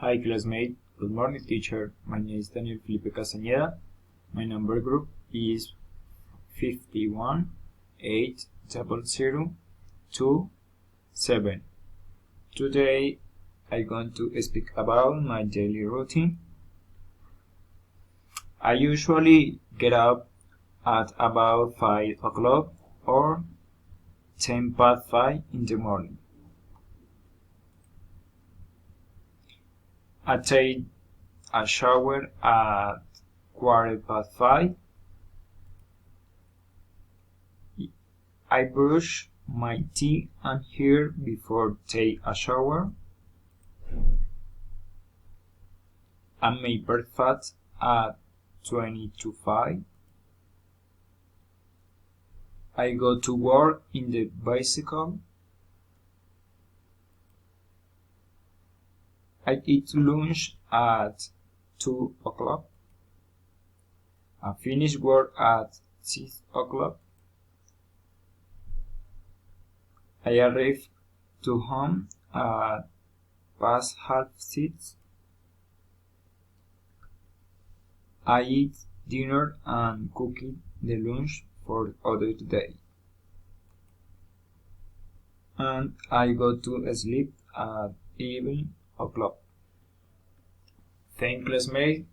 Hi classmate, good morning teacher. My name is Daniel Felipe Castañeda. My number group is 51800227. Today I'm going to speak about my daily routine. I usually get up at about 5 o'clock or 10 past 5 in the morning. I take a shower at 5:15. I brush my teeth and hair before take a shower. I make breakfast at 20 to 5. I go to work in the bicycle. I eat lunch at 2 o'clock. I finish work at 6 o'clock. I arrive to home at past 5:30. I eat dinner and cook the lunch for other day. And I go to sleep at 11 o'clock. Thank you, classmates.